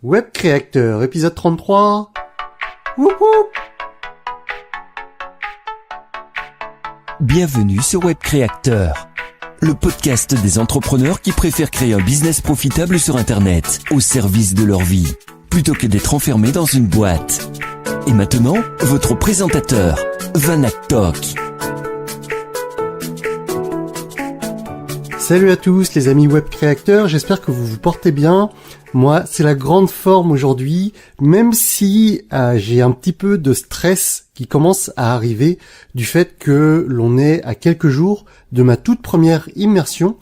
Web Créateur, épisode 33. Woup woup. Bienvenue sur Web Créateur, le podcast des entrepreneurs qui préfèrent créer un business profitable sur Internet, au service de leur vie, plutôt que d'être enfermés dans une boîte. Et maintenant, votre présentateur, Vanak Tok. Salut à tous les amis web créateurs, j'espère que vous vous portez bien. Moi, c'est la grande forme aujourd'hui, même si j'ai un petit peu de stress qui commence à arriver du fait que l'on est à quelques jours de ma toute première immersion.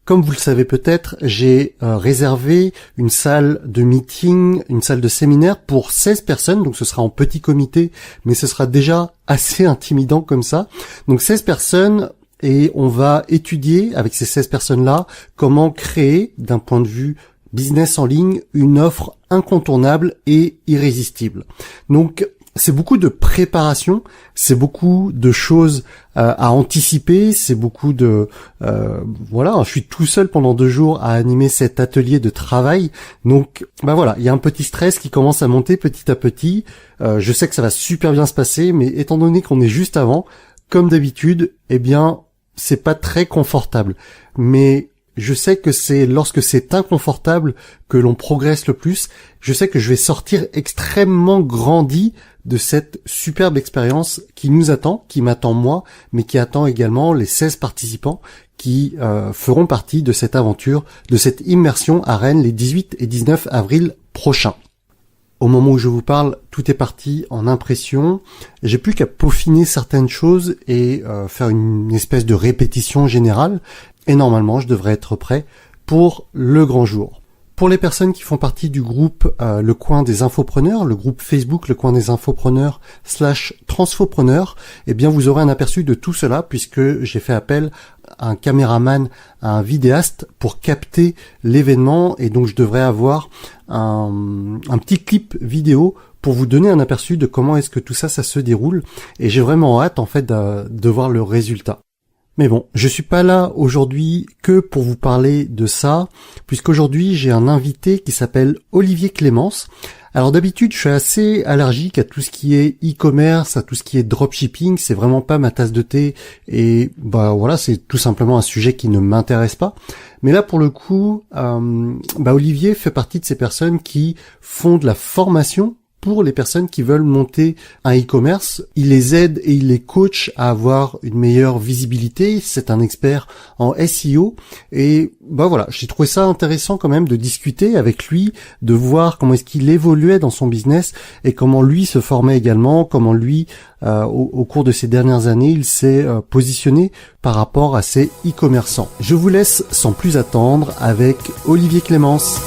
Comme vous le savez peut-être, j'ai réservé une salle de meeting, une salle de séminaire pour 16 personnes, donc ce sera en petit comité, mais ce sera déjà assez intimidant comme ça. Donc 16 personnes. Et on va étudier avec ces 16 personnes-là comment créer, d'un point de vue business en ligne, une offre incontournable et irrésistible. Donc, c'est beaucoup de préparation, c'est beaucoup de choses à anticiper, c'est beaucoup de... voilà, je suis tout seul pendant 2 jours à animer cet atelier de travail. Donc, voilà, il y a un petit stress qui commence à monter petit à petit. Je sais que ça va super bien se passer, mais étant donné qu'on est juste avant, comme d'habitude, eh bien... c'est pas très confortable, mais je sais que c'est lorsque c'est inconfortable que l'on progresse le plus. Je sais que je vais sortir extrêmement grandi de cette superbe expérience qui nous attend, qui m'attend moi, mais qui attend également les 16 participants qui feront partie de cette aventure, de cette immersion à Rennes les 18 et 19 avril prochains. Au moment où je vous parle, tout est parti en impression. J'ai plus qu'à peaufiner certaines choses et faire une espèce de répétition générale. Et normalement, je devrais être prêt pour le grand jour. Pour les personnes qui font partie du groupe Le Coin des Infopreneurs, le groupe Facebook Le Coin des Infopreneurs /Transfopreneurs, eh bien vous aurez un aperçu de tout cela puisque j'ai fait appel à un caméraman, à un vidéaste pour capter l'événement et donc je devrais avoir un petit clip vidéo pour vous donner un aperçu de comment est-ce que tout ça se déroule et j'ai vraiment hâte en fait de voir le résultat. Mais bon, je suis pas là aujourd'hui que pour vous parler de ça, puisqu'aujourd'hui j'ai un invité qui s'appelle Olivier Clémence. Alors d'habitude, je suis assez allergique à tout ce qui est e-commerce, à tout ce qui est dropshipping, c'est vraiment pas ma tasse de thé et voilà, c'est tout simplement un sujet qui ne m'intéresse pas. Mais là pour le coup, Olivier fait partie de ces personnes qui font de la formation pour les personnes qui veulent monter un e-commerce. Il les aide et il les coach à avoir une meilleure visibilité. C'est un expert en SEO. Et voilà, j'ai trouvé ça intéressant quand même de discuter avec lui, de voir comment est-ce qu'il évoluait dans son business et comment lui se formait également, comment lui, au cours de ces dernières années, il s'est positionné par rapport à ces e-commerçants. Je vous laisse sans plus attendre avec Olivier Clémence.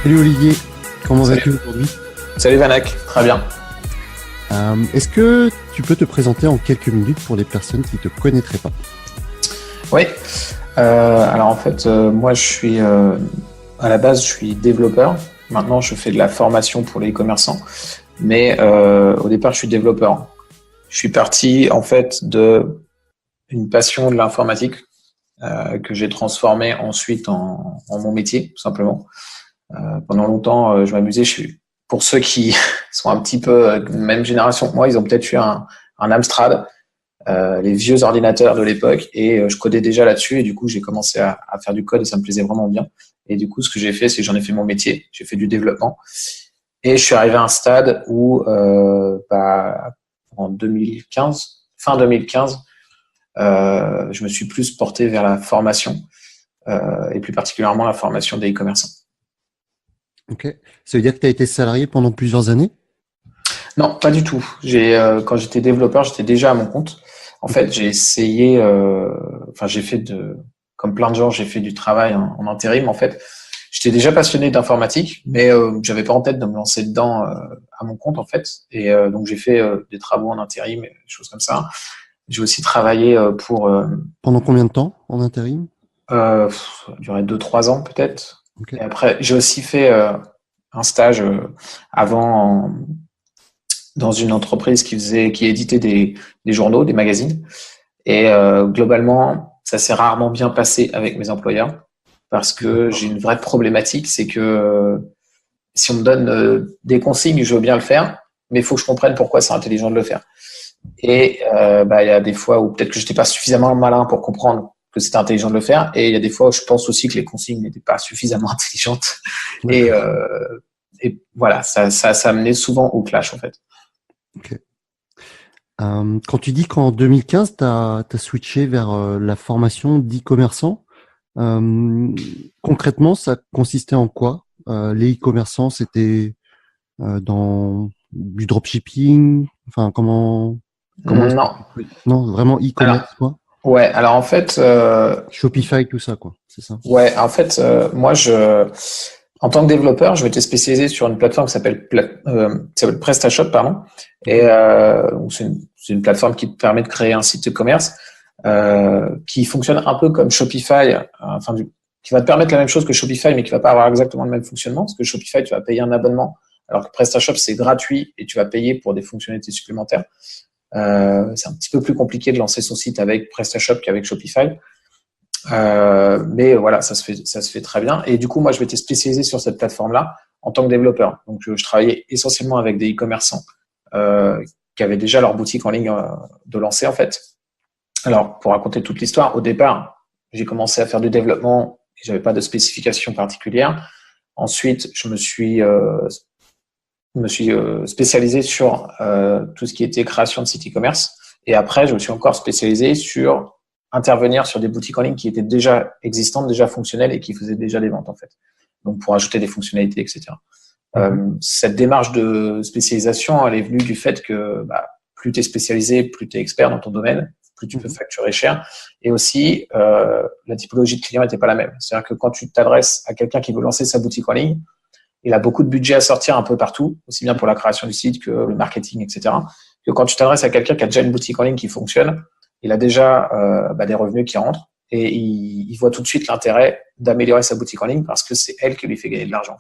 Salut Olivier, comment vas-tu aujourd'hui ? Salut Vanak, très bien. Est-ce que tu peux te présenter en quelques minutes pour les personnes qui ne te connaîtraient pas ? Oui, alors en fait, moi je suis, à la base je suis développeur. Maintenant je fais de la formation pour les e-commerçants, mais au départ je suis développeur. Je suis parti en fait de une passion de l'informatique que j'ai transformée ensuite en mon métier, tout simplement. Pendant longtemps, je m'amusais. Pour ceux qui sont un petit peu même génération que moi, ils ont peut-être eu un Amstrad, les vieux ordinateurs de l'époque, et je codais déjà là-dessus. Et du coup, j'ai commencé à faire du code et ça me plaisait vraiment bien. Et du coup, ce que j'ai fait, c'est que j'en ai fait mon métier. J'ai fait du développement. Et je suis arrivé à un stade où, en 2015, fin 2015, je me suis plus porté vers la formation et plus particulièrement la formation des e-commerçants. Ok. Ça veut dire que tu as été salarié pendant plusieurs années ? Non, pas du tout. Quand j'étais développeur, j'étais déjà à mon compte. En fait, j'ai essayé, j'ai fait comme plein de gens, j'ai fait du travail en intérim. En fait, j'étais déjà passionné d'informatique, mais j'avais pas en tête de me lancer dedans à mon compte en fait. Et donc j'ai fait des travaux en intérim, et des choses comme ça. J'ai aussi travaillé pour. Pendant combien de temps en intérim ? Ça a duré 2-3 ans peut-être. Okay. Et après, j'ai aussi fait un stage avant dans une entreprise qui éditait des journaux, des magazines. Et globalement, ça s'est rarement bien passé avec mes employeurs parce que j'ai une vraie problématique, c'est que si on me donne des consignes, je veux bien le faire, mais il faut que je comprenne pourquoi c'est intelligent de le faire. Et il y a des fois où peut-être que j'étais pas suffisamment malin pour comprendre que c'était intelligent de le faire, et il y a des fois où je pense aussi que les consignes n'étaient pas suffisamment intelligentes. Et, et voilà, ça menait souvent au clash en fait. Ok. Quand tu dis qu'en 2015, tu as switché vers la formation d'e-commerçant, concrètement, ça consistait en quoi? Les e-commerçants, c'était dans du dropshipping? Enfin, comment est-ce que Non. non, vraiment Alors, e-commerce, quoi? ouais, alors en fait, Shopify, tout ça, quoi. C'est ça? ouais, en fait, moi, en tant que développeur, je m'étais spécialisé sur une plateforme qui s'appelle PrestaShop, pardon. Et c'est une plateforme qui te permet de créer un site de commerce qui fonctionne un peu comme Shopify, qui va te permettre la même chose que Shopify, mais qui va pas avoir exactement le même fonctionnement. Parce que Shopify, tu vas payer un abonnement, alors que PrestaShop, c'est gratuit et tu vas payer pour des fonctionnalités supplémentaires. C'est un petit peu plus compliqué de lancer son site avec PrestaShop qu'avec Shopify. Mais voilà, ça se fait très bien. Et du coup, moi, je m'étais spécialisé sur cette plateforme-là en tant que développeur. Donc, je travaillais essentiellement avec des e-commerçants qui avaient déjà leur boutique en ligne de lancer, en fait. Alors, pour raconter toute l'histoire, au départ, j'ai commencé à faire du développement et j'avais pas de spécification particulière. Ensuite, je me suis spécialisé sur tout ce qui était création de site e-commerce. Et après, je me suis encore spécialisé sur intervenir sur des boutiques en ligne qui étaient déjà existantes, déjà fonctionnelles et qui faisaient déjà des ventes en fait. Donc pour ajouter des fonctionnalités, etc. Cette démarche de spécialisation, elle est venue du fait que plus tu es spécialisé, plus tu es expert dans ton domaine, plus tu peux facturer cher. Et aussi, la typologie de client n'était pas la même. C'est-à-dire que quand tu t'adresses à quelqu'un qui veut lancer sa boutique en ligne, il a beaucoup de budget à sortir un peu partout, aussi bien pour la création du site que le marketing, etc. Que quand tu t'adresses à quelqu'un qui a déjà une boutique en ligne qui fonctionne, il a déjà des revenus qui rentrent et il voit tout de suite l'intérêt d'améliorer sa boutique en ligne parce que c'est elle qui lui fait gagner de l'argent.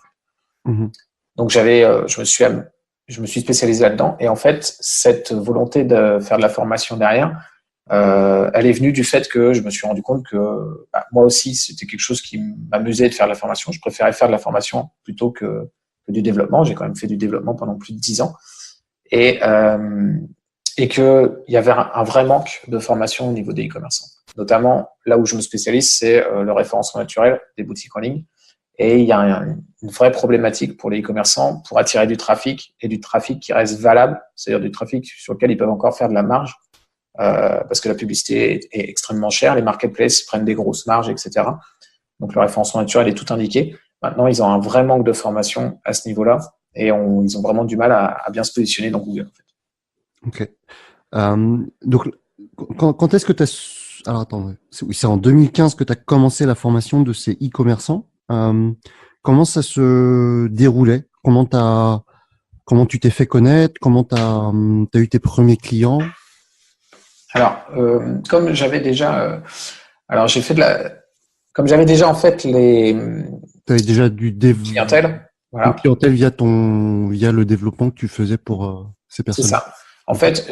Donc je me suis spécialisé là-dedans et en fait cette volonté de faire de la formation derrière, elle est venue du fait que je me suis rendu compte que moi aussi c'était quelque chose qui m'amusait de faire de la formation. Je préférais faire de la formation plutôt que du développement. J'ai quand même fait du développement pendant plus de 10 ans et qu'il y avait un vrai manque de formation au niveau des e-commerçants. Notamment, là où je me spécialise, c'est le référencement naturel des boutiques en ligne. Et il y a une vraie problématique pour les e-commerçants pour attirer du trafic et du trafic qui reste valable, c'est-à-dire du trafic sur lequel ils peuvent encore faire de la marge parce que la publicité est extrêmement chère, les marketplaces prennent des grosses marges, etc. Donc, le référencement naturel est tout indiqué. Maintenant, ils ont un vrai manque de formation à ce niveau-là et ils ont vraiment du mal à bien se positionner dans Google. En fait. Ok. Donc, quand est-ce que tu as... Alors, attends, c'est en 2015 que tu as commencé la formation de ces e-commerçants. Comment ça se déroulait? Comment tu t'es fait connaître? Comment tu as eu tes premiers clients? Alors, comme j'avais déjà... alors, j'ai fait comme j'avais déjà, en fait, Tu avais déjà du clientèle. Voilà. Une clientèle via le développement que tu faisais pour ces personnes. C'est ça. En fait,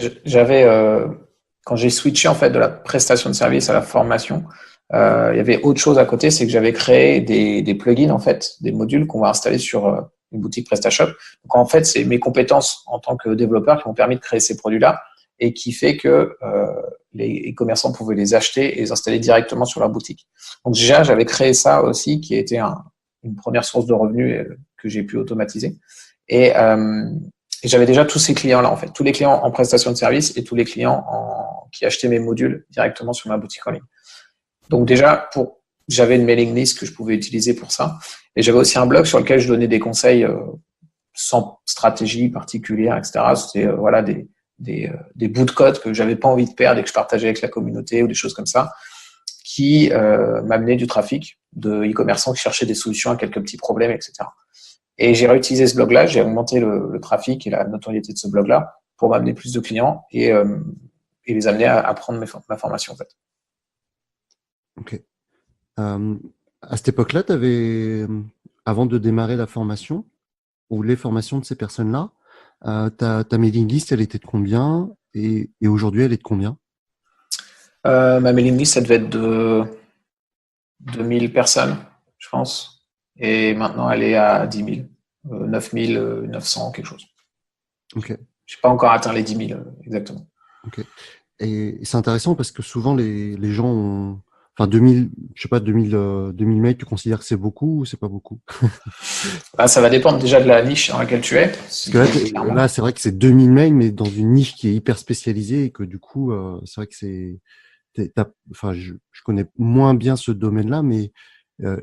quand j'ai switché en fait de la prestation de service à la formation, il y avait autre chose à côté, c'est que j'avais créé des plugins en fait, des modules qu'on va installer sur une boutique PrestaShop. Donc en fait, c'est mes compétences en tant que développeur qui m'ont permis de créer ces produits-là et qui fait que les commerçants pouvaient les acheter et les installer directement sur leur boutique. Donc déjà, j'avais créé ça aussi, qui a été une première source de revenus que j'ai pu automatiser. Et j'avais déjà tous ces clients-là, en fait, tous les clients en prestation de service et tous les clients qui achetaient mes modules directement sur ma boutique en ligne. Donc déjà, j'avais une mailing list que je pouvais utiliser pour ça. Et j'avais aussi un blog sur lequel je donnais des conseils sans stratégie particulière, etc. C'était voilà des bouts de code que j'avais pas envie de perdre et que je partageais avec la communauté ou des choses comme ça, qui m'amenaient du trafic de e-commerçants qui cherchaient des solutions à quelques petits problèmes, etc. Et j'ai réutilisé ce blog-là, j'ai augmenté le trafic et la notoriété de ce blog-là pour m'amener plus de clients et les amener à prendre ma formation en fait. Ok. À cette époque-là, tu avais, avant de démarrer la formation ou les formations de ces personnes-là, ta mailing list, elle était de combien et aujourd'hui, elle est de combien? Ma mailing list, ça devait être de 2000 personnes, je pense. Et maintenant, elle est à 10 000, 9 900, quelque chose. Ok. Je n'ai pas encore atteint les 10 000 exactement. Ok. Et c'est intéressant parce que souvent les gens ont, enfin 2000, je sais pas, 2000 mails, tu considères que c'est beaucoup ou c'est pas beaucoup? Bah, ça va dépendre déjà de la niche dans laquelle tu es. Parce que là, c'est vrai que c'est 2000 mails, mais dans une niche qui est hyper spécialisée et que du coup, c'est vrai que enfin, je connais moins bien ce domaine-là, mais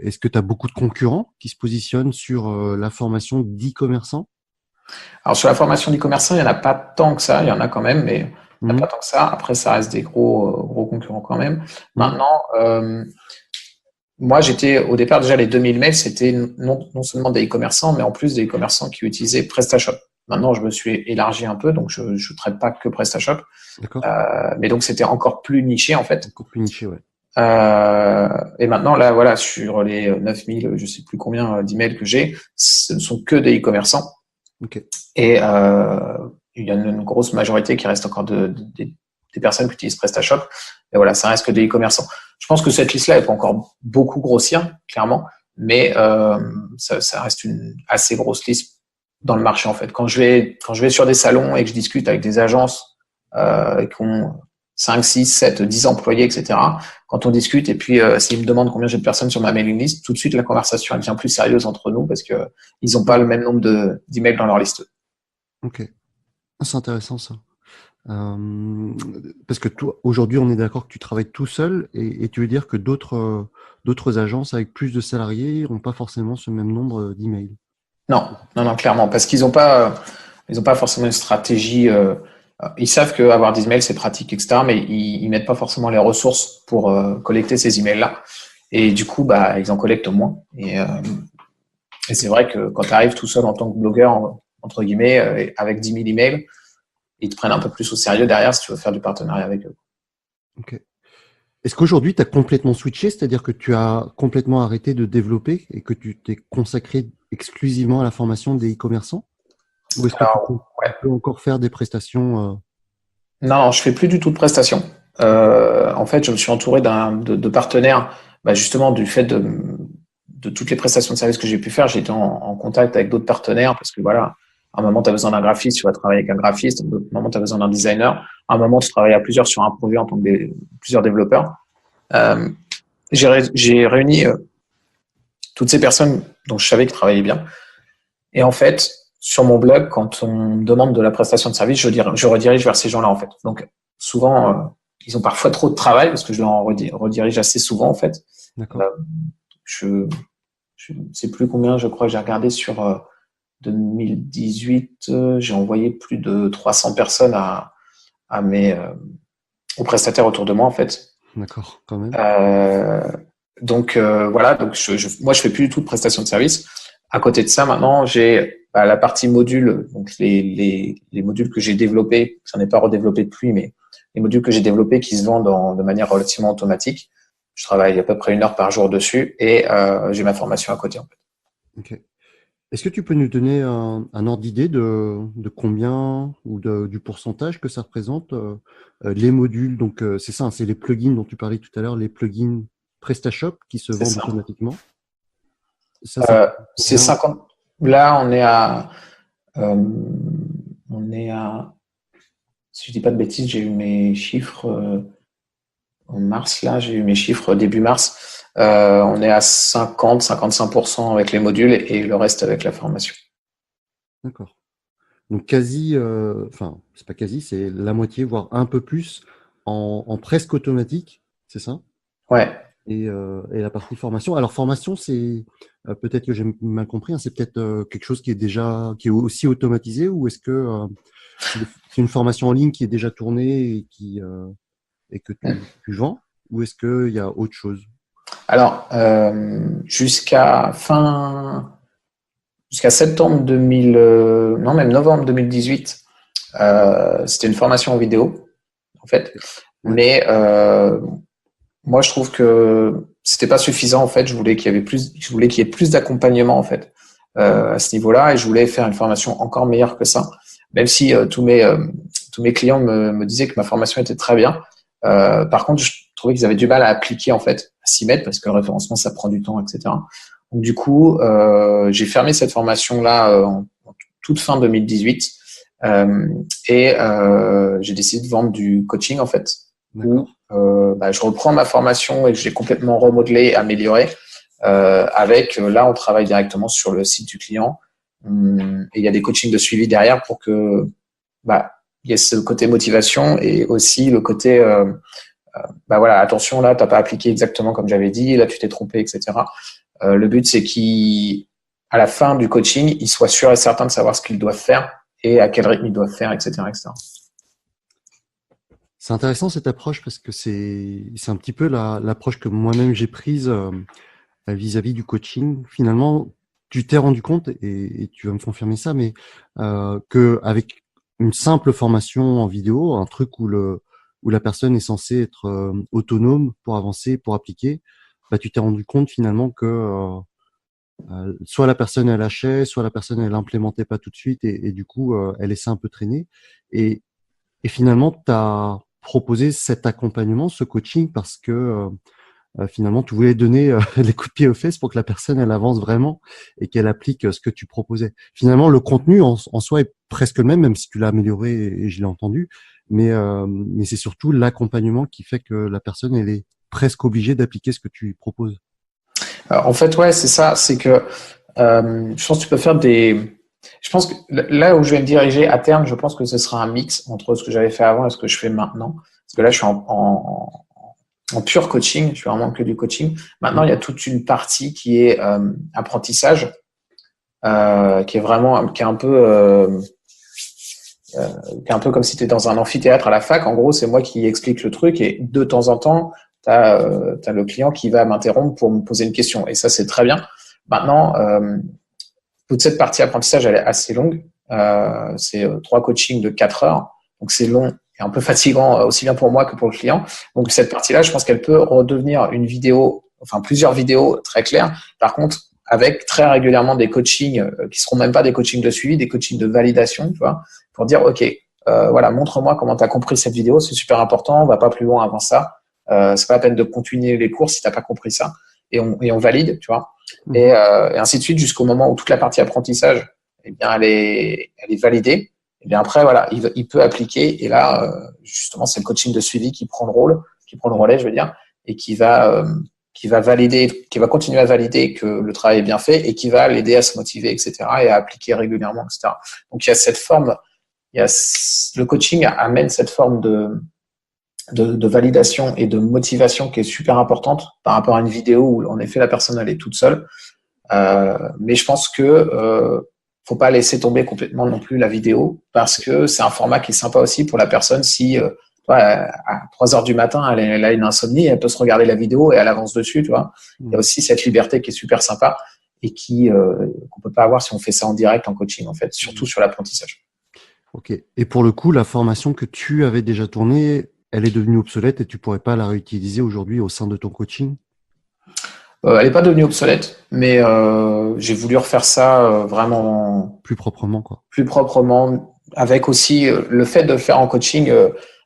est-ce que tu as beaucoup de concurrents qui se positionnent sur la formation d'e-commerçants? Alors, sur la formation d'e-commerçant, il n'y en a pas tant que ça. Il y en a quand même, mais il n'y en a pas tant que ça. Après, ça reste des gros concurrents quand même. Maintenant, moi, au départ, déjà, les 2000 mails, c'était non seulement des e-commerçants, mais en plus des e-commerçants qui utilisaient PrestaShop. Maintenant, je me suis élargi un peu, donc je ne traite pas que PrestaShop. D'accord. Mais donc, c'était encore plus niché, en fait. Encore plus niché, ouais. Et maintenant, là, voilà, sur les 9000, je sais plus combien d'emails que j'ai, ce ne sont que des e-commerçants. Ok. Et il y a une grosse majorité qui reste encore des personnes qui utilisent PrestaShop. Et voilà, ça reste que des e-commerçants. Je pense que cette liste-là, elle peut encore beaucoup grossir, clairement, mais ça reste une assez grosse liste dans le marché, en fait. Quand je vais sur des salons et que je discute avec des agences qui ont 5, 6, 7, 10 employés, etc., quand on discute et puis s'ils me demandent combien j'ai de personnes sur ma mailing list, tout de suite, la conversation elle devient plus sérieuse entre nous parce que ils n'ont pas le même nombre d'emails dans leur liste. Ok. C'est intéressant, ça. Parce que toi, aujourd'hui, on est d'accord que tu travailles tout seul et tu veux dire que d'autres agences avec plus de salariés n'ont pas forcément ce même nombre d'emails. Non, clairement, parce qu'ils n'ont pas forcément une stratégie. Ils savent qu'avoir des emails c'est pratique, etc., mais ils mettent pas forcément les ressources pour collecter ces emails-là. Et du coup, bah, ils en collectent moins. Et c'est vrai que quand tu arrives tout seul en tant que blogueur, entre guillemets, avec 10 000 emails, ils te prennent un peu plus au sérieux derrière si tu veux faire du partenariat avec eux. Ok. Est-ce qu'aujourd'hui, tu as complètement switché, c'est-à-dire que tu as complètement arrêté de développer et que tu t'es consacré exclusivement à la formation des e-commerçants? Ou est-ce que tu peux encore faire des prestations Non, je fais plus du tout de prestations. En fait, je me suis entouré de partenaires, bah, justement du fait de toutes les prestations de services que j'ai pu faire. J'ai été en contact avec d'autres partenaires parce que voilà, à un moment, tu as besoin d'un graphiste, tu vas travailler avec un graphiste. À un moment, tu as besoin d'un designer. À un moment, tu travailles à plusieurs sur un projet en tant que plusieurs développeurs. J'ai réuni toutes ces personnes dont je savais qu'ils travaillaient bien. Et en fait, sur mon blog, quand on me demande de la prestation de service, je redirige vers ces gens-là, en fait. Donc, souvent, ils ont parfois trop de travail parce que je leur redirige assez souvent, en fait. D'accord. Je sais plus combien, je crois que j'ai regardé sur 2018, j'ai envoyé plus de 300 personnes aux prestataires autour de moi, en fait. D'accord, quand même. Donc voilà, donc moi je fais plus du tout de prestation de service. À côté de ça, maintenant j'ai la partie module, donc les modules que j'ai développés, j'en ai pas redéveloppé depuis, mais les modules que j'ai développés qui se vendent de manière relativement automatique. Je travaille à peu près 1 heure par jour dessus et j'ai ma formation à côté, en fait. Ok. Est-ce que tu peux nous donner un ordre d'idée de combien ou du pourcentage que ça représente les modules? Donc c'est ça, c'est les plugins dont tu parlais tout à l'heure, les plugins PrestaShop qui se vendent automatiquement. C'est 50. Là, on est à, si je dis pas de bêtises, j'ai eu mes chiffres en mars. Là, j'ai eu mes chiffres début mars. On est à 50-55% avec les modules et le reste avec la formation. D'accord. Donc quasi, enfin c'est pas quasi, c'est la moitié, voire un peu plus en presque automatique, c'est ça? Ouais. Et la partie formation. Alors formation, c'est peut-être que j'ai mal compris, hein, c'est peut-être quelque chose qui est aussi automatisé, ou est-ce que c'est une formation en ligne qui est déjà tournée et que tu vends, ou est-ce qu'il y a autre chose? Alors jusqu'à septembre 2000, non même novembre 2018, c'était une formation en vidéo en fait, mais moi je trouve que c'était pas suffisant en fait. Je voulais qu'il y ait plus d'accompagnement en fait à ce niveau-là, et je voulais faire une formation encore meilleure que ça. Même si tous mes clients me disaient que ma formation était très bien, Par contre, je trouvais qu'ils avaient du mal à appliquer, en fait, à s'y mettre, parce que le référencement, ça prend du temps, etc. Donc, du coup, j'ai fermé cette formation-là en toute fin 2018. J'ai décidé de vendre du coaching, en fait, où je reprends ma formation et que j'ai complètement remodelé, amélioré. Là, on travaille directement sur le site du client. Et il y a des coachings de suivi derrière pour que il y ait ce côté motivation et aussi le côté attention, là, t'as pas appliqué exactement comme j'avais dit, là, tu t'es trompé, etc. Le but, c'est qu'à la fin du coaching, ils soient sûrs et certains de savoir ce qu'ils doivent faire et à quel rythme ils doivent faire, etc., etc. C'est intéressant cette approche parce que c'est un petit peu l'approche que moi-même j'ai prise vis-à-vis du coaching. Finalement, tu t'es rendu compte, et tu vas me confirmer ça, mais que avec une simple formation en vidéo, un truc où la personne est censée être autonome pour avancer, pour appliquer, tu t'es rendu compte finalement que soit la personne elle lâchait, soit la personne elle implémentait pas tout de suite, et du coup elle laissait un peu traîner. Et finalement, tu as proposé cet accompagnement, ce coaching, parce que finalement, tu voulais donner les coups de pied aux fesses pour que la personne, elle avance vraiment et qu'elle applique ce que tu proposais. Finalement, le contenu en soi est presque le même si tu l'as amélioré, et je l'ai entendu. Mais c'est surtout l'accompagnement qui fait que la personne, elle est presque obligée d'appliquer ce que tu lui proposes. En fait, ouais, c'est ça. C'est que je pense que tu peux faire des… Je pense que là où je vais me diriger à terme, je pense que ce sera un mix entre ce que j'avais fait avant et ce que je fais maintenant. Parce que là, je suis en pur coaching, je suis vraiment que du coaching. Maintenant, il y a toute une partie qui est apprentissage, qui est un peu comme si tu étais dans un amphithéâtre à la fac. En gros, c'est moi qui explique le truc et de temps en temps, tu as le client qui va m'interrompre pour me poser une question. Et ça, c'est très bien. Maintenant, toute cette partie apprentissage, elle est assez longue. C'est 3 coachings de 4 heures. Donc, c'est long et un peu fatigant aussi bien pour moi que pour le client. Donc, cette partie-là, je pense qu'elle peut redevenir une vidéo, enfin plusieurs vidéos très claires. Par contre, avec très régulièrement des coachings qui seront même pas des coachings de suivi, des coachings de validation, tu vois, pour dire, OK, voilà, montre-moi comment tu as compris cette vidéo. C'est super important. On va pas plus loin avant ça. C'est pas la peine de continuer les cours si t'as pas compris ça. Et on valide, tu vois. Et ainsi de suite jusqu'au moment où toute la partie apprentissage, eh bien, elle est validée. Et bien après, voilà, il peut appliquer. Et là, justement, c'est le coaching de suivi qui prend le relais, je veux dire, et qui va valider, qui va continuer à valider que le travail est bien fait et qui va l'aider à se motiver, etc., et à appliquer régulièrement, etc. Donc, il y a cette forme, le coaching amène cette forme de validation et de motivation qui est super importante par rapport à une vidéo où en effet la personne elle est toute seule. Mais je pense que faut pas laisser tomber complètement non plus la vidéo parce que c'est un format qui est sympa aussi pour la personne si à 3 heures du matin elle a une insomnie, elle peut se regarder la vidéo et elle avance dessus, tu vois. Il y a aussi cette liberté qui est super sympa et qu'on peut pas avoir si on fait ça en direct en coaching en fait, surtout sur l'apprentissage. Ok. Et pour le coup, la formation que tu avais déjà tournée, elle est devenue obsolète et tu pourrais pas la réutiliser aujourd'hui au sein de ton coaching? Elle n'est pas devenue obsolète, mais j'ai voulu refaire ça vraiment Plus proprement, quoi. plus proprement, avec aussi le fait de le faire en coaching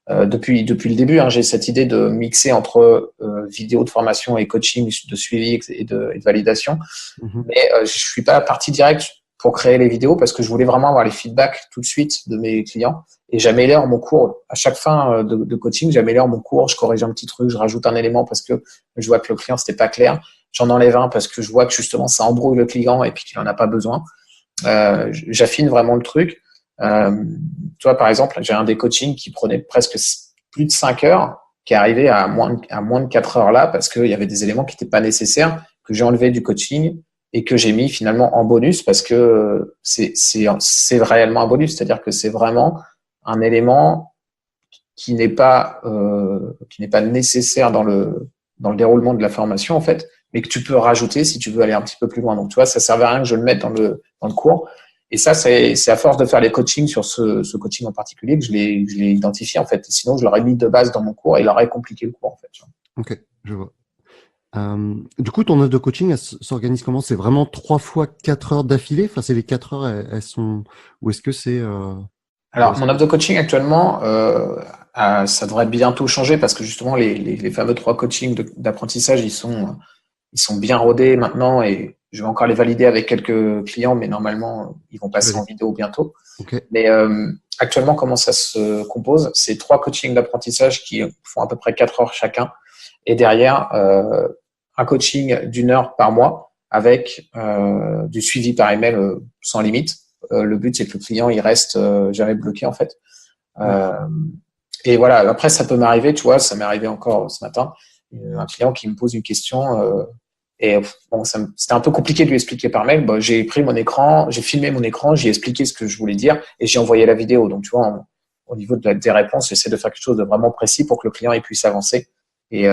depuis le début. Hein, j'ai cette idée de mixer entre vidéo de formation et coaching de suivi et de validation. Mais je suis pas parti direct pour créer les vidéos parce que je voulais vraiment avoir les feedbacks tout de suite de mes clients. Et j'améliore mon cours. À chaque fin de coaching, j'améliore mon cours, je corrige un petit truc, je rajoute un élément parce que je vois que le client, c'était pas clair. J'en enlève un parce que je vois que justement, ça embrouille le client et puis qu'il en a pas besoin. J'affine vraiment le truc. Tu vois, par exemple, j'ai un des coachings qui prenait presque plus de 5 heures, qui est arrivé à moins de 4 heures là parce qu'il y avait des éléments qui n'étaient pas nécessaires, que j'ai enlevé du coaching et que j'ai mis finalement en bonus parce que c'est réellement un bonus. C'est-à-dire que c'est vraiment un élément qui n'est pas nécessaire dans le déroulement de la formation en fait, mais que tu peux rajouter si tu veux aller un petit peu plus loin. Donc tu vois, ça servait à rien que je le mette dans le cours. Et ça, c'est à force de faire les coachings sur ce coaching en particulier que je l'ai identifié en fait. Sinon, je l'aurais mis de base dans mon cours et il aurait compliqué le cours en fait. Tu vois. Ok, je vois. Du coup, ton offre de coaching, elle s'organise comment? C'est vraiment 3 fois 4 heures d'affilée? Enfin, c'est les 4 heures, elles sont… Ou est-ce que c'est… Alors, mon offre de coaching actuellement, ça devrait bientôt changer parce que justement, les fameux 3 coachings d'apprentissage, ils sont bien rodés maintenant et je vais encore les valider avec quelques clients, mais normalement, ils vont passer en vidéo bientôt. Ok. Mais actuellement, comment ça se compose? C'est 3 coachings d'apprentissage qui font à peu près 4 heures chacun. Et derrière, un coaching d'1 heure par mois avec du suivi par email sans limite. Le but, c'est que le client il reste jamais bloqué en fait. Et voilà. Après, ça peut m'arriver, tu vois, ça m'est arrivé encore ce matin, un client qui me pose une question et bon, c'était un peu compliqué de lui expliquer par mail. Bon, j'ai pris mon écran, j'ai filmé mon écran, j'ai expliqué ce que je voulais dire et j'ai envoyé la vidéo. Donc, tu vois, au niveau des réponses, j'essaie de faire quelque chose de vraiment précis pour que le client il puisse avancer et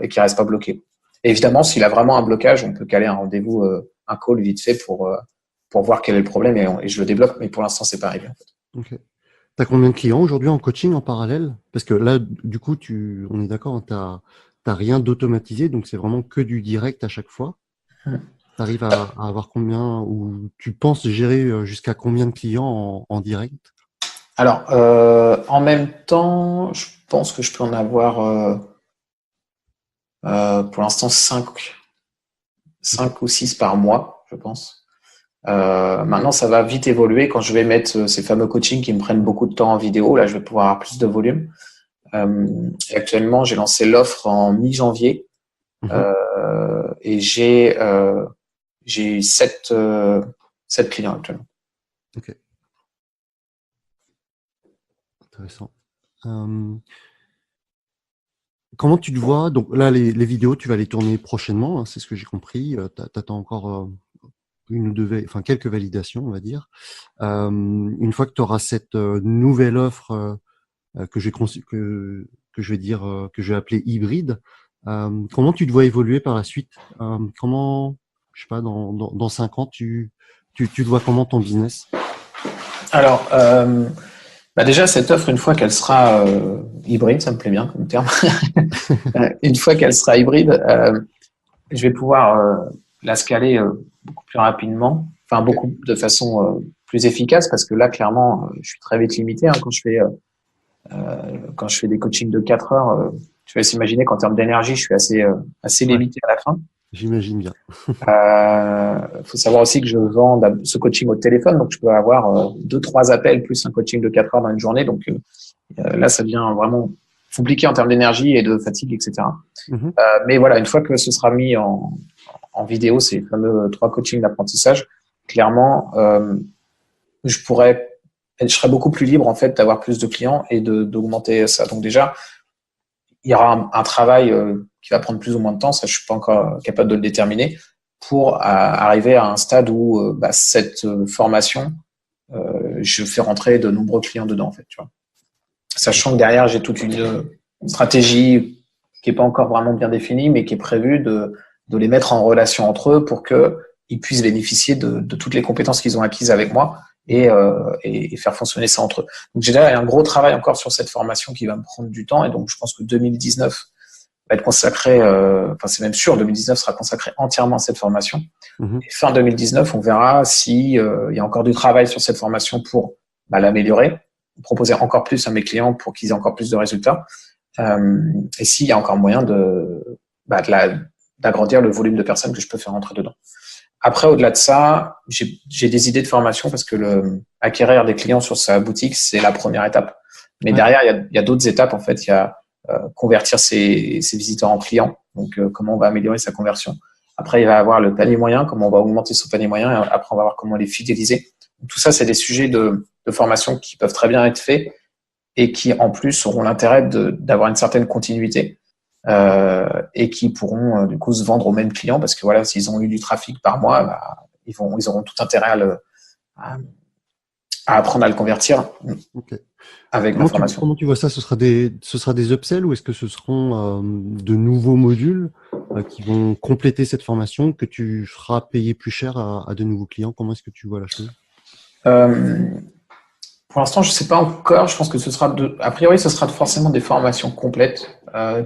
qu'il reste pas bloqué. Et évidemment, s'il a vraiment un blocage, on peut caler un rendez-vous, un call vite fait pour voir quel est le problème et je le débloque. Mais pour l'instant, c'est pas arrivé en fait. Ok. T'as combien de clients aujourd'hui en coaching en parallèle? Parce que là, du coup, on est d'accord, hein, t'as rien d'automatisé, donc c'est vraiment que du direct à chaque fois. T'arrives à avoir combien, ou tu penses gérer jusqu'à combien de clients en direct? Alors, en même temps, je pense que je peux en avoir pour l'instant 5 ou 6 par mois, je pense. Maintenant, ça va vite évoluer quand je vais mettre ces fameux coachings qui me prennent beaucoup de temps en vidéo. Là, je vais pouvoir avoir plus de volume. Et actuellement, j'ai lancé l'offre en mi-janvier et j'ai 7 clients actuellement. Ok. Intéressant. Comment tu te vois? Donc là, les vidéos, tu vas les tourner prochainement, hein, c'est ce que j'ai compris. T'attends encore une ou deux, enfin quelques validations, on va dire. Une fois que tu auras cette nouvelle offre que j'ai que je vais dire que je vais appeler hybride, comment tu te vois évoluer par la suite? Comment, je sais pas, dans 5 ans, tu te vois comment ton business? Alors, déjà, cette offre, une fois qu'elle sera hybride, ça me plaît bien comme terme. Une fois qu'elle sera hybride, je vais pouvoir la scaler beaucoup plus rapidement, enfin beaucoup de façon plus efficace, parce que là, clairement, je suis très vite limité hein, quand je fais des coachings de 4 heures. Tu vas s'imaginer qu'en termes d'énergie, je suis assez limité à la fin. J'imagine bien. Faut savoir aussi que je vends ce coaching au téléphone, donc je peux avoir 2-3 appels plus un coaching de 4 heures dans une journée. Donc là, ça devient vraiment compliqué en termes d'énergie et de fatigue, etc. Mais voilà, une fois que ce sera mis en vidéo, ces fameux 3 coachings d'apprentissage, clairement, je serais beaucoup plus libre en fait d'avoir plus de clients et d'augmenter ça. Donc déjà, il y aura un travail qui va prendre plus ou moins de temps, ça je suis pas encore capable de le déterminer, pour arriver à un stade où cette formation, je fais rentrer de nombreux clients dedans en fait, tu vois. Sachant que derrière j'ai toute une stratégie qui est pas encore vraiment bien définie, mais qui est prévue de les mettre en relation entre eux pour que ils puissent bénéficier de toutes les compétences qu'ils ont acquises avec moi et faire fonctionner ça entre eux. Donc j'ai déjà un gros travail encore sur cette formation qui va me prendre du temps et donc je pense que 2019 va être consacré, enfin c'est même sûr, 2019 sera consacré entièrement à cette formation. Et fin 2019, on verra si il y a encore du travail sur cette formation pour l'améliorer, proposer encore plus à mes clients pour qu'ils aient encore plus de résultats, et s'il y a encore moyen d'agrandir le volume de personnes que je peux faire rentrer dedans. Après, au-delà de ça, j'ai des idées de formation parce que acquérir des clients sur sa boutique, c'est la première étape. Mais derrière, il y a d'autres étapes. En fait, il y a convertir ses visiteurs en clients. Donc, comment on va améliorer sa conversion. Après, il va avoir le panier moyen, comment on va augmenter son panier moyen. Et après, on va voir comment les fidéliser. Donc, tout ça, c'est des sujets de formation qui peuvent très bien être faits et qui, en plus, auront l'intérêt d'avoir une certaine continuité. Et qui pourront du coup se vendre aux mêmes clients parce que voilà, s'ils ont eu du trafic par mois, ils auront tout intérêt à apprendre à le convertir avec ma formation. Comment tu vois ça? Ce sera des upsells ou est-ce que ce seront de nouveaux modules qui vont compléter cette formation que tu feras payer plus cher à de nouveaux clients? Comment est-ce que tu vois la chose? Pour l'instant, je sais pas encore. Je pense que a priori, ce sera forcément des formations complètes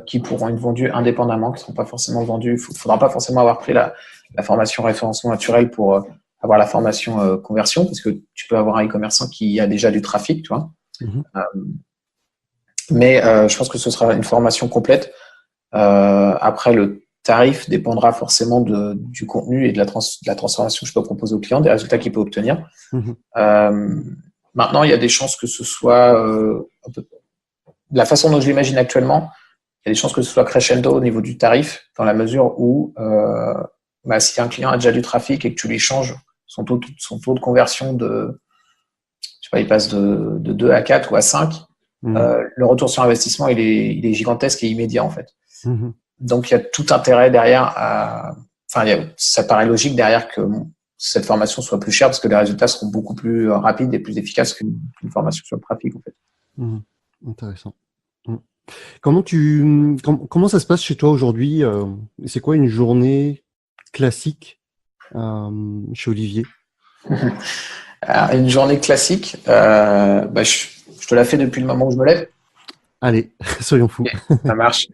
qui pourront être vendues indépendamment, qui ne seront pas forcément vendues. Faudra pas forcément avoir pris la formation référencement naturel pour avoir la formation conversion, parce que tu peux avoir un e-commerçant qui a déjà du trafic, tu vois. Mhm. Mais je pense que ce sera une formation complète. Après, le tarif dépendra forcément du contenu et de la transformation que je peux proposer au client, des résultats qu'il peut obtenir. Mhm. Maintenant, il y a des chances que ce soit, de la façon dont je l'imagine actuellement, il y a des chances que ce soit crescendo au niveau du tarif, dans la mesure où si un client a déjà du trafic et que tu lui changes son taux de conversion je sais pas, il passe de 2 à 4 ou à 5, Mhm. le retour sur investissement, il est gigantesque et immédiat, en fait. Mhm. Donc, il y a tout intérêt derrière ça paraît logique derrière que cette formation soit plus chère parce que les résultats seront beaucoup plus rapides et plus efficaces qu'une formation sur le trafic, en fait. Mhm. Intéressant. Mhm. Comment ça se passe chez toi aujourd'hui? C'est quoi une journée classique chez Olivier? Alors, une journée classique, je te la fais depuis le moment où je me lève. Allez, soyons fous. Ça marche.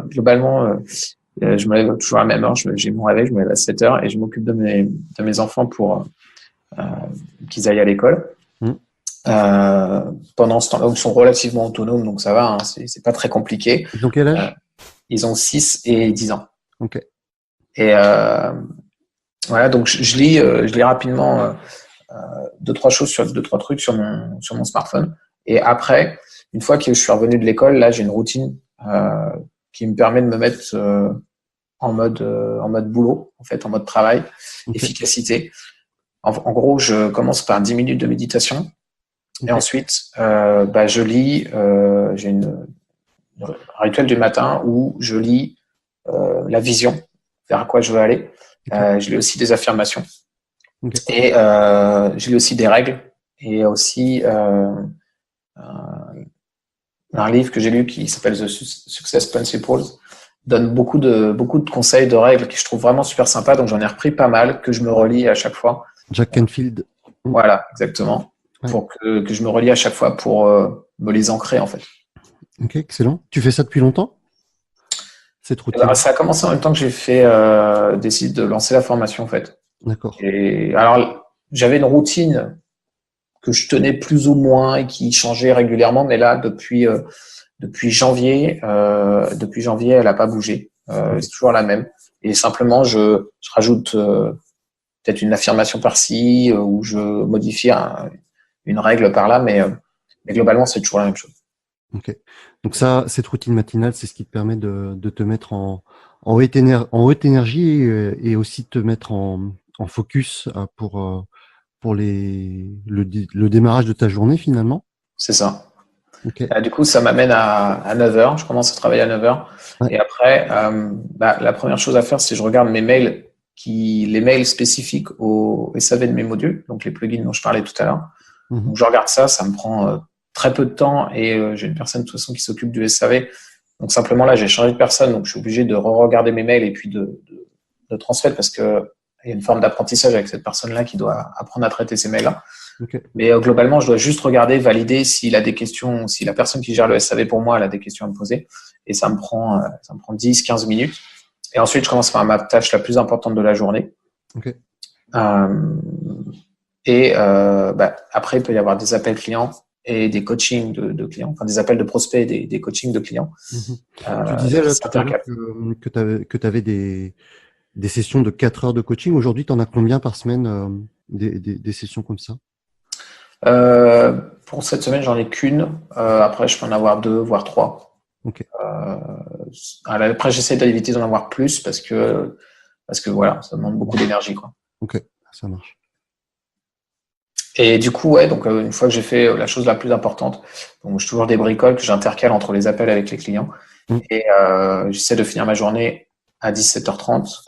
Globalement, je me lève toujours à la même heure. J'ai mon réveil, je me lève à 7 heures et je m'occupe de mes enfants pour qu'ils aillent à l'école. Mhm. Pendant ce temps-là, ils sont relativement autonomes, donc ça va, hein, c'est pas très compliqué. Ils ont quel Euh, âge? Ils ont 6 et 10 ans. Ok. Et voilà, donc je lis rapidement deux, trois choses deux, trois trucs sur mon smartphone. Et après, une fois que je suis revenu de l'école, là, j'ai une routine qui me permet de me mettre en mode boulot, en fait, en mode travail, Ok. efficacité. En gros, je commence par 10 minutes de méditation. Et Ok. ensuite, je lis. J'ai un rituel du matin où je lis la vision vers quoi je veux aller. Ok. Je lis aussi des affirmations. Ok. Et je lis aussi des règles. Et aussi un livre que j'ai lu qui s'appelle The Success Principles donne beaucoup de conseils, de règles que je trouve vraiment super sympa. Donc j'en ai repris pas mal, que je me relis à chaque fois. Jack Canfield. Mhm. Voilà, exactement. Ouais. Pour que je me relis à chaque fois pour me les ancrer, en fait. Ok, excellent. Tu fais ça depuis longtemps, cette Et ben, routine? ça a commencé en même temps que j'ai décidé de lancer la formation, en fait. D'accord. Et alors, j'avais une routine que je tenais plus ou moins et qui changeait régulièrement, mais là, depuis janvier, elle n'a pas bougé. Ok. C'est toujours la même. Et simplement, je rajoute peut-être une affirmation par-ci ou je modifie une règle par-là, mais globalement, c'est toujours la même chose. Ok. Donc ça, cette routine matinale, c'est ce qui te permet de te mettre en haute énergie et aussi de te mettre en focus pour le démarrage de ta journée finalement. C'est ça. Ok. Du coup, ça m'amène à 9 heures. Je commence à travailler à 9 heures. Ouais. Et après, la première chose à faire, c'est que je regarde mes mails, les mails spécifiques au SAV de mes modules, donc les plugins dont je parlais tout à l'heure. Mhm. Donc, je regarde ça, ça me prend très peu de temps et j'ai une personne de toute façon qui s'occupe du SAV. Donc, simplement là, j'ai changé de personne, donc je suis obligé de re-regarder mes mails et puis de transférer parce que il y a une forme d'apprentissage avec cette personne-là qui doit apprendre à traiter ces mails-là. Ok. Mais globalement, je dois juste regarder, valider s'il a des questions, si la personne qui gère le SAV pour moi, elle a des questions à me poser. Et ça me prend 10, 15 minutes. Et ensuite, je commence par ma tâche la plus importante de la journée. Ok. Après, il peut y avoir des appels clients et des coachings de clients, enfin des appels de prospects et des coachings de clients. Mhm. Tu disais là Qui tout à l'heure s'intercalent. que tu avais des sessions de 4 heures de coaching. Aujourd'hui, tu en as combien par semaine des sessions comme ça? Pour cette semaine, j'en ai qu'une. Après, je peux en avoir 2, voire 3. Ok. Après, j'essaie d'éviter d'en avoir plus parce que voilà, ça demande beaucoup d'énergie, quoi. Ok, ça marche. Et du coup, ouais, donc une fois que j'ai fait la chose la plus importante, donc je toujours des bricoles que j'intercale entre les appels avec les clients Mm. et j'essaie de finir ma journée à 17h30.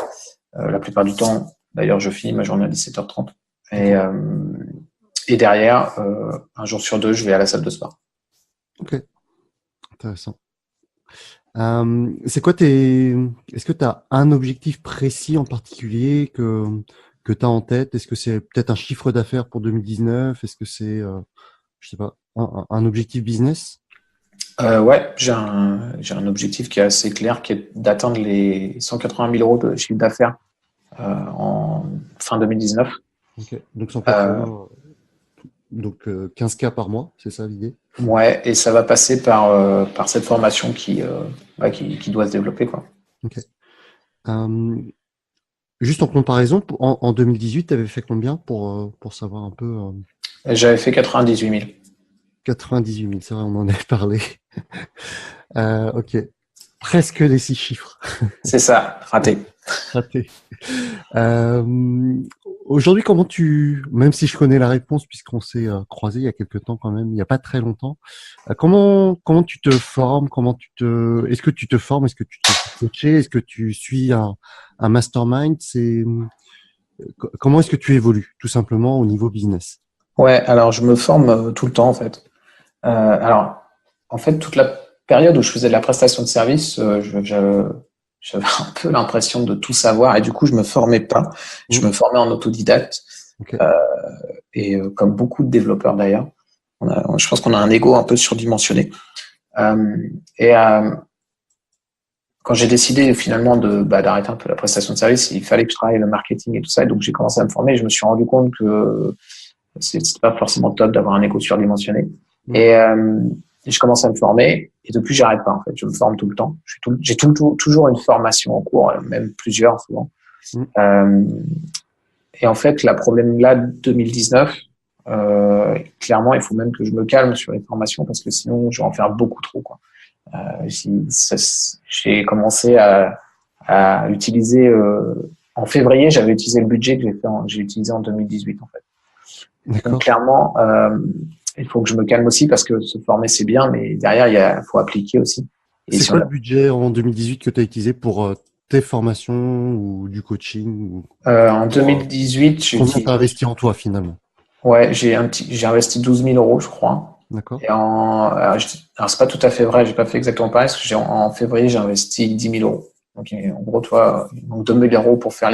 La plupart du temps, d'ailleurs, je finis ma journée à 17h30. Et derrière, un jour sur deux, je vais à la salle de sport. Ok, intéressant. C'est quoi Est-ce que tu as un objectif précis en particulier que tu as en tête? Est-ce que c'est peut-être un chiffre d'affaires pour 2019? Est-ce que c'est, je sais pas, un objectif business? Ouais, j'ai un objectif qui est assez clair, qui est d'atteindre les 180 000 euros de chiffre d'affaires en fin 2019. Ok, donc Euh, 180. Donc 15K par mois, c'est ça l'idée? Ouais, et ça va passer par cette formation qui doit se développer, quoi. Ok. Euh, Juste en comparaison, en 2018, tu avais fait combien pour savoir un peu Et j'avais fait 98 000. 98 000, c'est vrai, on en avait parlé. Ok. Presque les 6 chiffres. C'est ça, raté. Raté. Euh, Aujourd'hui, même si je connais la réponse puisqu'on s'est croisé il y a quelque temps quand même, il n'y a pas très longtemps, comment tu te formes, est-ce que tu te formes, est-ce que tu te fais coacher, est-ce que tu suis un mastermind, comment est-ce que tu évolues tout simplement au niveau business? Ouais, alors je me forme tout le temps en fait. Alors, en fait, toute la période où je faisais de la prestation de service, j'avais un peu l'impression de tout savoir et du coup, je me formais pas. Je Mm. me formais en autodidacte Ok. comme beaucoup de développeurs d'ailleurs, je pense qu'on a un ego un peu surdimensionné. Euh, et quand j'ai décidé finalement d'arrêter un peu la prestation de service, il fallait que je travaille le marketing et tout ça. Et donc, j'ai commencé à me former et je me suis rendu compte que c'était pas forcément top d'avoir un ego surdimensionné. Mm. Et je commence à me former et depuis j'arrête pas en fait. Je me forme tout le temps. J'ai toujours une formation en cours, même plusieurs souvent. Mm. Euh, et en fait, la problème là 2019, clairement, il faut même que je me calme sur les formations parce que sinon je vais en faire beaucoup trop quoi. J'ai commencé à utiliser en février, j'avais utilisé le budget que j'ai utilisé en 2018 en fait. Donc D'accord. clairement, il faut que je me calme aussi parce que se former c'est bien, mais derrière faut appliquer aussi. Et C'est si quoi on le budget en 2018 que tu as utilisé pour tes formations ou du coaching en pour, 2018, j'ai combien tu as utilisé, investi en toi finalement? ouais, j'ai investi 12 000 euros, je crois. D'accord? Alors c'est pas tout à fait vrai, j'ai pas fait exactement pareil, parce que en février, j'ai investi 10 000 euros. Donc, en gros, toi, il manque 2 000 euros pour faire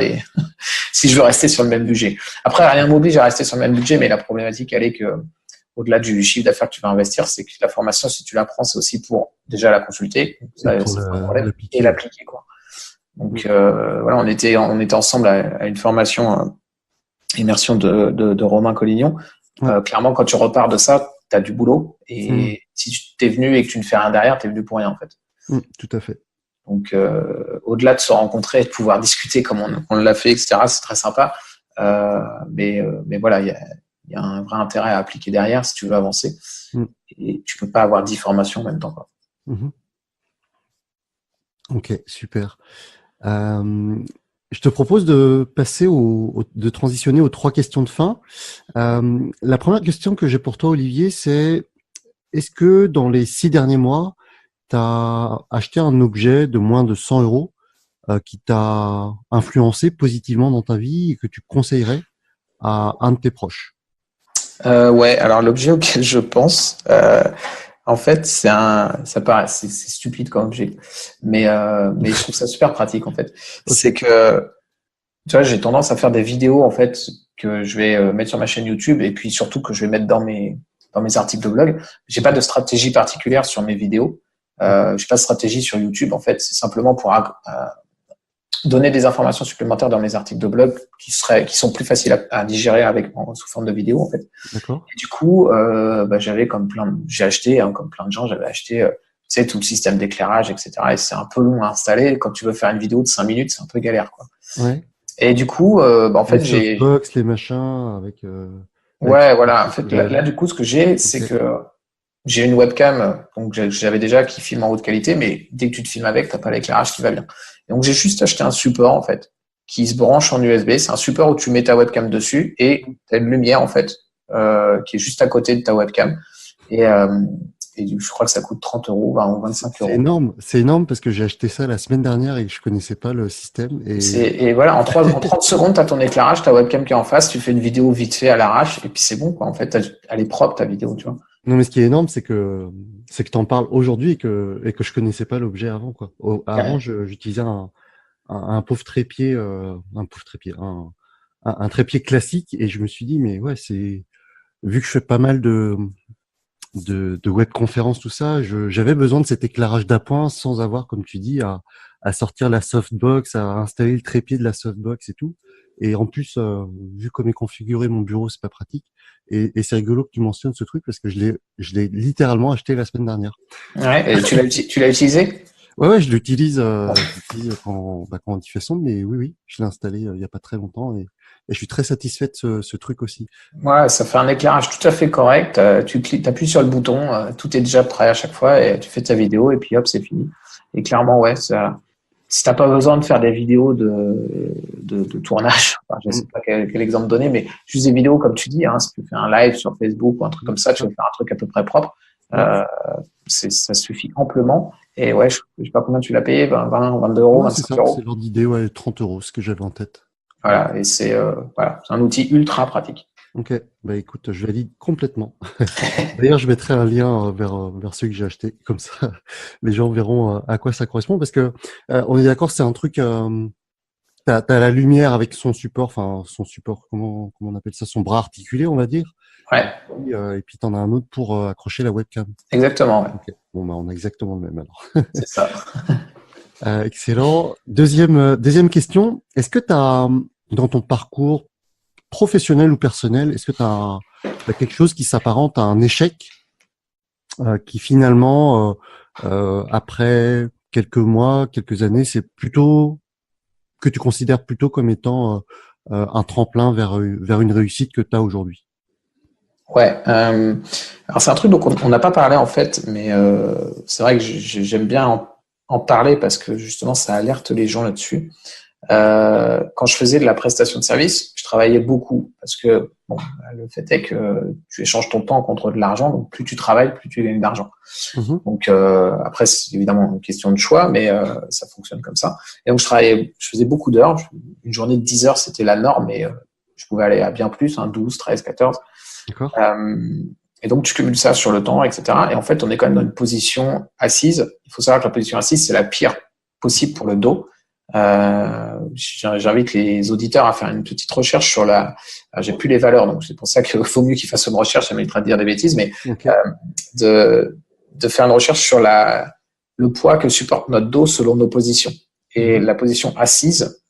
si je veux rester sur le même budget. Après, rien m'oblige à rester sur le même budget, mais la problématique, elle est que, au-delà du chiffre d'affaires que tu vas investir, c'est que la formation, si tu la prends, c'est aussi pour déjà la consulter. Et Ça, pour c'est pas un problème. Et l'appliquer. l'appliquer, quoi. Donc, voilà, on était ensemble à une formation, immersion de Romain Collignon. Ouais. Clairement, quand tu repars de ça, tu as du boulot. Mm. Et si tu t'es venu et que tu ne fais rien derrière, tu es venu pour rien, en fait. Mm. Tout à fait. Donc, au-delà de se rencontrer et de pouvoir discuter comme on l'a fait, etc., c'est très sympa. Mais voilà, il y a un vrai intérêt à appliquer derrière si tu veux avancer. Mm. Et tu peux pas avoir 10 formations en même temps, quoi. Mhm. Ok, super. Euh, je te propose de passer de transitionner aux 3 questions de fin. La première question que j'ai pour toi, Olivier, c'est est-ce que dans les 6 derniers mois, tu as acheté un objet de moins de 100 euros qui t'a influencé positivement dans ta vie et que tu conseillerais à un de tes proches? Ouais, alors l'objet auquel je pense, en fait, c'est stupide comme objet, mais je trouve ça super pratique en fait. Ok, C'est que tu vois, j'ai tendance à faire des vidéos en fait que je vais mettre sur ma chaîne YouTube et puis surtout que je vais mettre dans mes articles de blog. J'ai pas de stratégie particulière sur mes vidéos. J'ai pas de stratégie sur YouTube en fait. C'est simplement pour donner des informations supplémentaires dans mes articles de blog qui sont plus faciles à digérer sous forme de vidéo en fait. d'accord. Et du coup, j'ai acheté, hein, comme plein de gens, j'avais acheté, tu sais, tout le système d'éclairage, etc. Et c'est un peu long à installer. Quand tu veux faire une vidéo de 5 minutes, c'est un peu galère, quoi. Ouais. Et du coup, en Les fait, softbox, les machins avec ouais, voilà. En fait, là, du coup, ce que j'ai, c'est Ok. que j'ai une webcam, donc j'avais déjà qui filme en haute qualité, mais dès que tu te filmes avec, t'as pas l'éclairage qui va bien. Et donc, j'ai juste acheté un support, en fait, qui se branche en USB. C'est un support où tu mets ta webcam dessus et t'as une lumière, en fait, qui est juste à côté de ta webcam. Et, euh, et je crois que ça coûte 30 euros, 20 ou 25 C'est euros. énorme. C'est énorme parce que j'ai acheté ça la semaine dernière et que je connaissais pas le système. Et voilà, en 30 secondes, tu as ton éclairage, ta webcam qui est en face, tu fais une vidéo vite fait à l'arrache, et puis c'est bon, quoi. En fait, elle est propre, ta vidéo, tu vois. Non, mais ce qui est énorme, c'est que t'en parles aujourd'hui et que je connaissais pas l'objet avant, quoi. Avant, j'utilisais un pauvre trépied, un trépied classique et je me suis dit, mais ouais, vu que je fais pas mal de webconférences, tout ça, j'avais besoin de cet éclairage d'appoint sans avoir, comme tu dis, à sortir la softbox, à installer le trépied de la softbox et tout. Et en plus, vu comme est configuré mon bureau, c'est pas pratique. Et c'est rigolo que tu mentionnes ce truc parce que je l'ai littéralement acheté la semaine dernière. Ouais, et tu l'as utilisé? Ouais, je l'utilise quand il fait sombre, mais oui, je l'ai installé il y a pas très longtemps et je suis très satisfait de ce truc aussi. Ouais, ça fait un éclairage tout à fait correct. Tu cliques, t'appuies sur le bouton, tout est déjà prêt à chaque fois et tu fais ta vidéo et puis hop, c'est fini. Et clairement, ouais, ça, si t'as pas besoin de faire des vidéos de tournage, enfin, je sais pas quel exemple donner, mais juste des vidéos comme tu dis, hein, si tu fais un live sur Facebook ou un truc comme ça, tu veux faire un truc à peu près propre, euh, ça suffit amplement. Et ouais, je sais pas combien tu l'as payé, 20, 22 euros, Ouais, c'est 25 ça, euros. c'est l'ordre d'idée, ouais, 30 euros, ce que j'avais en tête. Voilà, et voilà, c'est un outil ultra pratique. Ok, bah écoute, je valide complètement. D'ailleurs, je mettrai un lien vers ceux que j'ai achetés, comme ça, les gens verront à quoi ça correspond, parce que on est d'accord, c'est un truc. T'as la lumière avec son support, comment on appelle ça, son bras articulé, on va dire. Ouais, Et puis t'en as un autre pour accrocher la webcam. exactement, ouais. Ok. Bon, bah on a exactement le même alors. C'est ça. Excellent. Deuxième question. Est-ce que dans ton parcours professionnel ou personnel, est-ce que t'as quelque chose qui s'apparente à un échec qui finalement, après quelques mois, quelques années, c'est plutôt que tu considères plutôt comme étant un tremplin vers une réussite que tu as aujourd'hui? Ouais. Alors c'est un truc dont on n'a pas parlé en fait, mais c'est vrai que j'aime bien en parler parce que justement ça alerte les gens là-dessus. Quand je faisais de la prestation de service, je travaillais beaucoup parce que bon, le fait est que tu échanges ton temps contre de l'argent, donc plus tu travailles, plus tu gagnes d'argent. Mhm. Donc après c'est évidemment une question de choix, mais ça fonctionne comme ça. Et donc je faisais beaucoup d'heures. Une journée de 10 heures c'était la norme, mais je pouvais aller à bien plus, 12, 13, 14. D'accord. Et donc, tu cumules ça sur le temps, etc. Et en fait, on est quand même dans une position assise. Il faut savoir que la position assise, c'est la pire possible pour le dos. J'invite les auditeurs à faire une petite recherche sur j'ai plus les valeurs, donc c'est pour ça qu'il faut mieux qu'ils fassent une recherche. Ça m'évitera de dire des bêtises, mais Ok. de faire une recherche sur le poids que supporte notre dos selon nos positions. Et la position assise,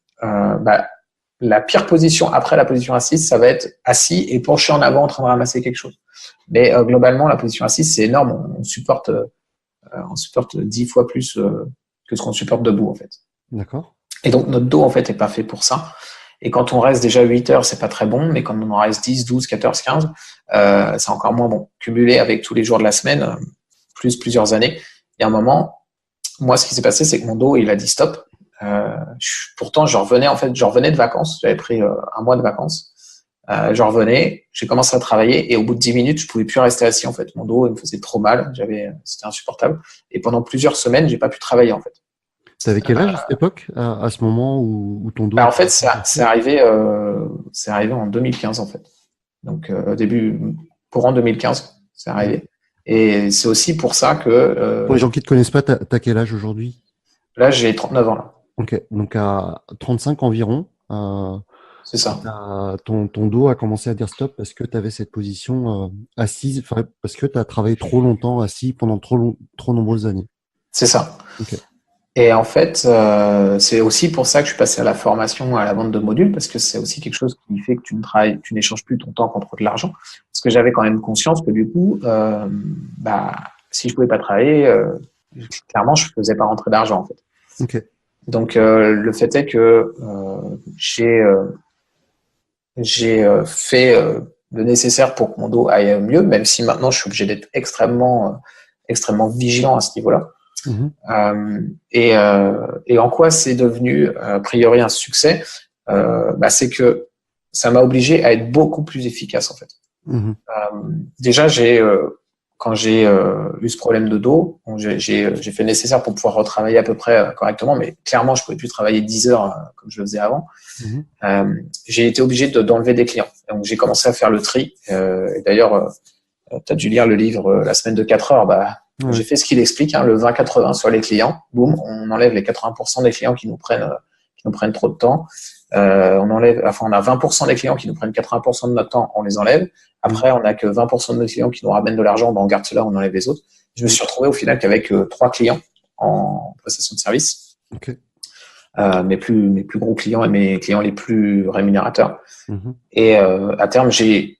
la pire position après la position assise, ça va être assis et penché en avant en train de ramasser quelque chose. Mais globalement, la position assise, c'est énorme. On supporte 10 fois plus que ce qu'on supporte debout, en fait. D'accord. Et donc, notre dos, en fait, est pas fait pour ça. Et quand on reste déjà 8 heures, c'est pas très bon. Mais quand on en reste 10, 12, 14, 15, c'est encore moins bon. Cumulé avec tous les jours de la semaine, plus plusieurs années. Il y a un moment, moi, ce qui s'est passé, c'est que mon dos, il a dit stop. Pourtant, je revenais de vacances. J'avais pris un mois de vacances. Je revenais, j'ai commencé à travailler et au bout de 10 minutes, je pouvais plus rester assis en fait. Mon dos il me faisait trop mal, c'était insupportable. Et pendant plusieurs semaines, j'ai pas pu travailler en fait. T'avais quel âge à cette époque, à ce moment où ton dos En était... fait, c'est arrivé en 2015 en fait. Donc courant 2015, c'est arrivé. Et c'est aussi pour ça que Pour les gens qui te connaissent pas, t'as quel âge aujourd'hui? là, j'ai 39 ans là. Ok, donc à 35 environ, C'est ça. ton dos a commencé à dire stop parce que tu avais cette position assise, enfin parce que tu as travaillé trop longtemps assis pendant trop nombreuses années. C'est ça. Ok. Et en fait, c'est aussi pour ça que je suis passé à la formation, à la vente de modules, parce que c'est aussi quelque chose qui fait que tu n'échanges plus ton temps contre de l'argent. Parce que j'avais quand même conscience que du coup, si je pouvais pas travailler, clairement, je faisais pas rentrer d'argent en fait. Ok. Donc, le fait est que j'ai fait le nécessaire pour que mon dos aille mieux, même si maintenant je suis obligé d'être extrêmement vigilant à ce niveau-là. Mhm. Et en quoi c'est devenu a priori un succès, c'est que ça m'a obligé à être beaucoup plus efficace en fait. Mhm. Déjà, quand j'ai eu ce problème de dos, bon, j'ai fait le nécessaire pour pouvoir retravailler à peu près correctement, mais clairement, je pouvais plus travailler 10 heures comme je le faisais avant. Mhm. J'ai été obligé d'enlever des clients. Donc, j'ai commencé à faire le tri. Et d'ailleurs, tu as dû lire le livre La semaine de 4 heures. Ouais. J'ai fait ce qu'il explique, le 20-80 sur les clients. Boum, on enlève les 80% des clients qui nous prennent trop de temps. On a 20% des clients qui nous prennent 80% de notre temps, on les enlève. Après, on n'a que 20% de nos clients qui nous ramènent de l'argent, on garde cela, on enlève les autres. Je me suis retrouvé au final qu'avec 3 clients en prestation de service. Ok. mes plus gros clients et mes clients les plus rémunérateurs. Mhm. Et à terme, j'ai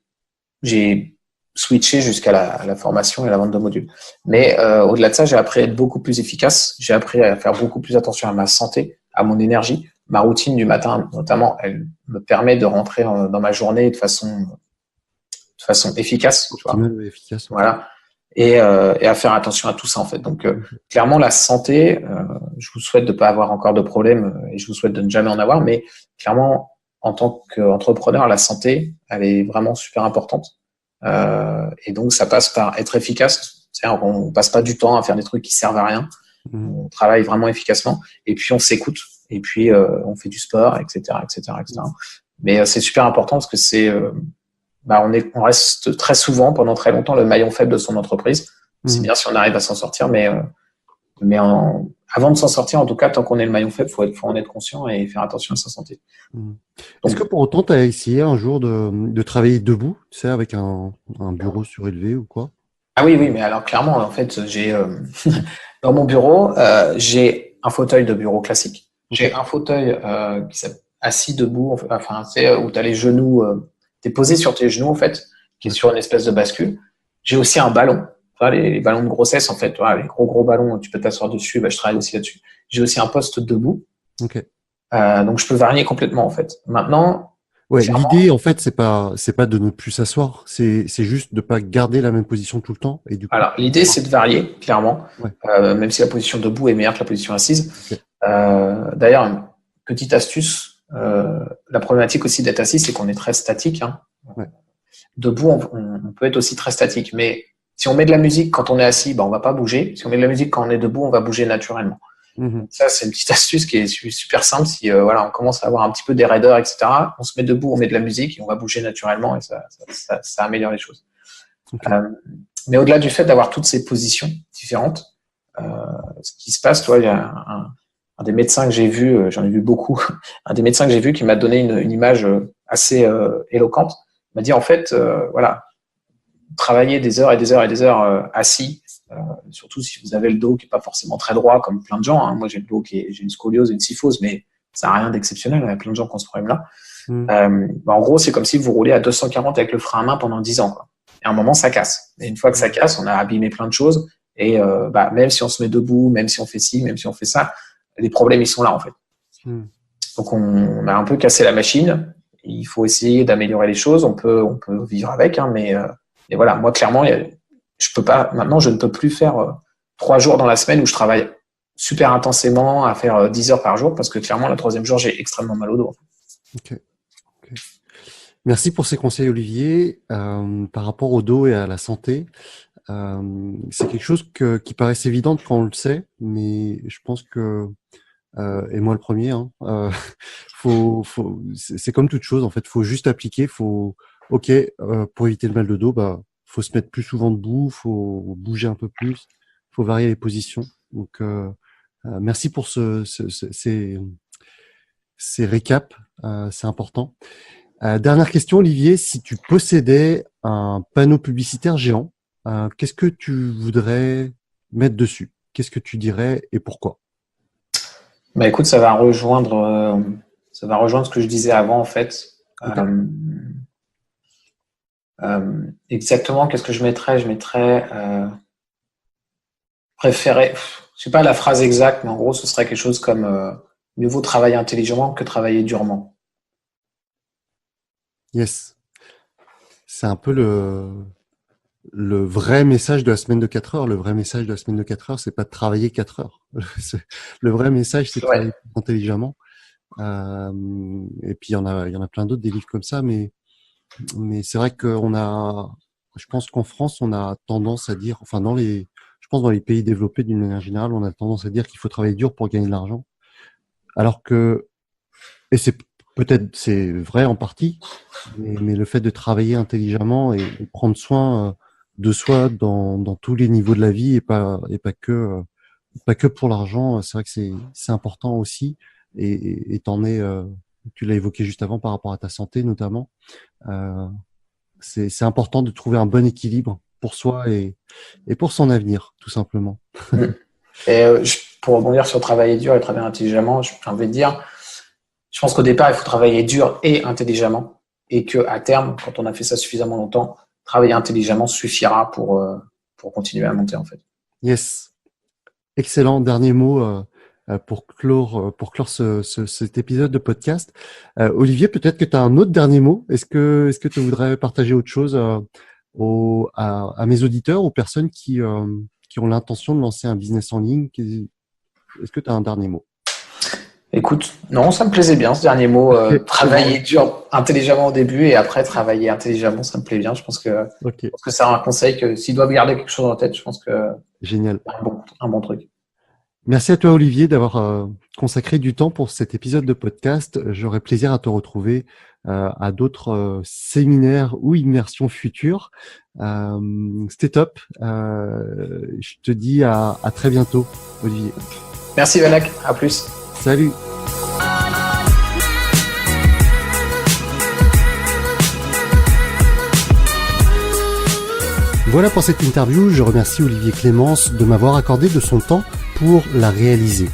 switché jusqu'à la formation et la vente de modules. Mais au-delà de ça, j'ai appris à être beaucoup plus efficace. J'ai appris à faire beaucoup plus attention à ma santé, à mon énergie. Ma routine du matin, notamment, elle me permet de rentrer dans ma journée de façon efficace, tu vois. Optimal et efficace. Ok. Voilà. Et à faire attention à tout ça, en fait. Donc, clairement, la santé, je vous souhaite de pas avoir encore de problème et je vous souhaite de ne jamais en avoir, mais clairement, en tant qu'entrepreneur, la santé, elle est vraiment super importante. Et donc, ça passe par être efficace. C'est-à-dire qu'on passe pas du temps à faire des trucs qui servent à rien. Mhm. On travaille vraiment efficacement et puis on s'écoute et puis on fait du sport, etc., etc., etc. Mais c'est super important parce que on reste très souvent, pendant très longtemps, le maillon faible de son entreprise. C'est bien si on arrive à s'en sortir, mais avant de s'en sortir, en tout cas, tant qu'on est le maillon faible, faut en être conscient et faire attention à sa santé. Mhm. Est-ce Donc, que pour autant, tu as essayé un jour de travailler debout, tu sais, avec un bureau surélevé ou quoi? ah oui, oui, mais alors clairement, en fait, j'ai dans mon bureau, j'ai un fauteuil de bureau classique. J'ai Ok. un fauteuil qui s'appelle assis debout, enfin, c'est où tu as les genoux, tu es posé sur tes genoux, en fait, qui est sur D'accord. une espèce de bascule. J'ai aussi un ballon. Tu vois, les ballons de grossesse, en fait, tu vois, les gros ballons, tu peux t'asseoir dessus, bah, je travaille aussi là-dessus. J'ai aussi un poste debout, Ok. donc je peux varier complètement, en fait. Maintenant, Ouais, clairement, l'idée, en fait, c'est pas de ne plus s'asseoir, c'est juste de pas garder la même position tout le temps et du coup. alors l'idée, c'est de varier, clairement, Ouais. même si la position debout est meilleure que la position assise. Ok. D'ailleurs, une petite astuce, la problématique aussi d'être assis, c'est qu'on est très statique, hein. Ouais. Debout, on peut être aussi très statique, mais si on met de la musique quand on est assis, bah, on va pas bouger. Si on met de la musique quand on est debout, on va bouger naturellement. Mhm. Donc ça, c'est une petite astuce qui est super simple. Si voilà, on commence à avoir un petit peu des raideurs, etc., on se met debout, on met de la musique et on va bouger naturellement et ça améliore les choses. Ok. Euh, mais au-delà du fait d'avoir toutes ces positions différentes, euh, ce qui se passe, toi, il y a un des médecins que j'ai vu, j'en ai vu beaucoup, un des médecins que j'ai vu qui m'a donné une image assez éloquente. Il m'a dit en fait, voilà, travailler des heures et des heures et des heures assis, surtout si vous avez le dos qui est pas forcément très droit, comme plein de gens. Hein. Moi, j'ai le dos j'ai une scoliose et une kyphose, mais ça n'a rien d'exceptionnel. Il y a plein de gens qui ont ce problème-là. Mhm. En gros, c'est comme si vous roulez à 240 avec le frein à main pendant 10 ans. Quoi. Et à un moment, ça casse. Et une fois que ça casse, on a abîmé plein de choses. Et même si on se met debout, même si on fait ci, même si on fait ça, les problèmes, ils sont là, en fait. Mhm. Donc, on a un peu cassé la machine. Il faut essayer d'améliorer les choses. On peut vivre avec, hein, mais et voilà. Moi, clairement, je peux pas. Maintenant, je ne peux plus faire 3 jours dans la semaine où je travaille super intensément à faire 10 heures par jour parce que clairement, le troisième jour, j'ai extrêmement mal au dos. Ok. Ok. Merci pour ces conseils, Olivier. Par rapport au dos et à la santé, c'est quelque chose qui paraît évident quand on le sait, mais je pense que et moi le premier, hein, c'est comme toute chose en fait, faut juste appliquer, ok, pour éviter le mal de dos, bah, faut se mettre plus souvent debout, faut bouger un peu plus, faut varier les positions. Donc, merci pour ces récaps, c'est important. Dernière question, Olivier, si tu possédais un panneau publicitaire géant, qu'est-ce que tu voudrais mettre dessus? Qu'est-ce que tu dirais et pourquoi? Bah écoute, ça va rejoindre ce que je disais avant en fait. Ok. Exactement, qu'est-ce que je mettrais? Je mettrais préférer. Je sais pas la phrase exacte, mais en gros, ce serait quelque chose comme mieux vaut travailler intelligemment que travailler durement. Yes. C'est un peu le vrai message de la semaine de 4 heures. Le vrai message de la semaine de 4 heures, c'est pas de travailler 4 heures. Le vrai message, c'est de Ouais. travailler intelligemment. Et puis il y en a plein d'autres, des livres comme ça, mais c'est vrai je pense qu'en France, on a tendance à dire, enfin je pense dans les pays développés d'une manière générale, on a tendance à dire qu'il faut travailler dur pour gagner de l'argent. Alors que, et c'est vrai en partie, mais le fait de travailler intelligemment et prendre soin de soi dans tous les niveaux de la vie et pas que pour l'argent, c'est vrai que c'est important aussi. Et tu l'as évoqué juste avant par rapport à ta santé notamment. Euh, c'est important de trouver un bon équilibre pour soi et pour son avenir, tout simplement. Et pour rebondir sur travailler dur et travailler intelligemment, j'ai envie de dire, je pense qu'au départ, il faut travailler dur et intelligemment. Et qu'à terme, quand on a fait ça suffisamment longtemps, travailler intelligemment suffira pour continuer à monter, en fait. Yes. Excellent. Dernier mot pour clore cet épisode de podcast. Olivier, peut-être que tu as un autre dernier mot. Est-ce que tu voudrais partager autre chose à mes auditeurs, aux personnes qui ont l'intention de lancer un business en ligne? Est-ce que tu as un dernier mot? Écoute, non, ça me plaisait bien ce dernier mot. Travailler dur intelligemment au début et après travailler intelligemment, ça me plaît bien. Je pense que c'est un conseil que s'ils doivent garder quelque chose en tête, je pense que génial, un bon truc. Merci à toi Olivier d'avoir consacré du temps pour cet épisode de podcast. J'aurai plaisir à te retrouver à d'autres séminaires ou immersions futures. C'était top. Je te dis à très bientôt, Olivier. Merci Vanak, à plus. Salut. Voilà pour cette interview. Je remercie Olivier Clémence de m'avoir accordé de son temps pour la réaliser.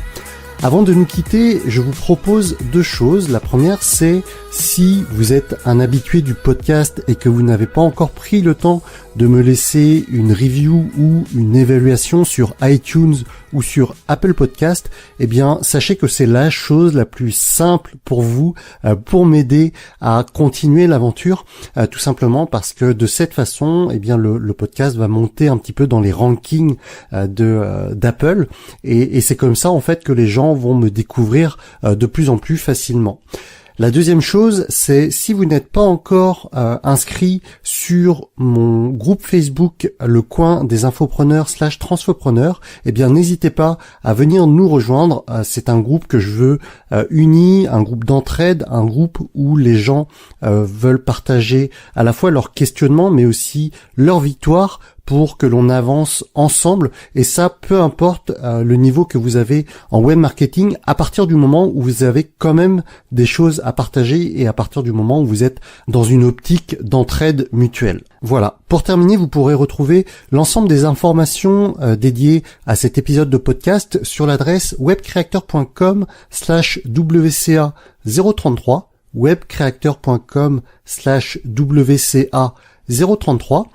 Avant de nous quitter, je vous propose deux choses. La première, c'est si vous êtes un habitué du podcast et que vous n'avez pas encore pris le temps de me laisser une review ou une évaluation sur iTunes ou sur Apple Podcast, eh bien, sachez que c'est la chose la plus simple pour vous, pour m'aider à continuer l'aventure, tout simplement parce que de cette façon, eh bien, le podcast va monter un petit peu dans les rankings d'Apple et c'est comme ça, en fait, que les gens vont me découvrir de plus en plus facilement. La deuxième chose, c'est si vous n'êtes pas encore inscrit sur mon groupe Facebook, le coin des infopreneurs /transfopreneurs, eh bien n'hésitez pas à venir nous rejoindre. C'est un groupe que je veux uni, un groupe d'entraide, un groupe où les gens veulent partager à la fois leurs questionnements, mais aussi leurs victoires pour que l'on avance ensemble, et ça, peu importe le niveau que vous avez en web marketing, à partir du moment où vous avez quand même des choses à partager et à partir du moment où vous êtes dans une optique d'entraide mutuelle. Voilà. Pour terminer, vous pourrez retrouver l'ensemble des informations dédiées à cet épisode de podcast sur l'adresse webcreator.com/WCA 033, webcreator.com/WCA 033.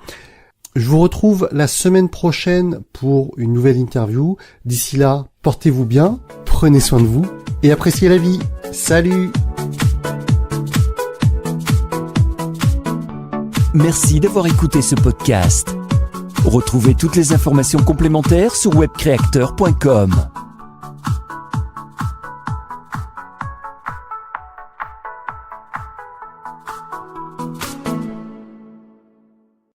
Je vous retrouve la semaine prochaine pour une nouvelle interview. D'ici là, portez-vous bien, prenez soin de vous et appréciez la vie. Salut! Merci d'avoir écouté ce podcast. Retrouvez toutes les informations complémentaires sur webcreator.com.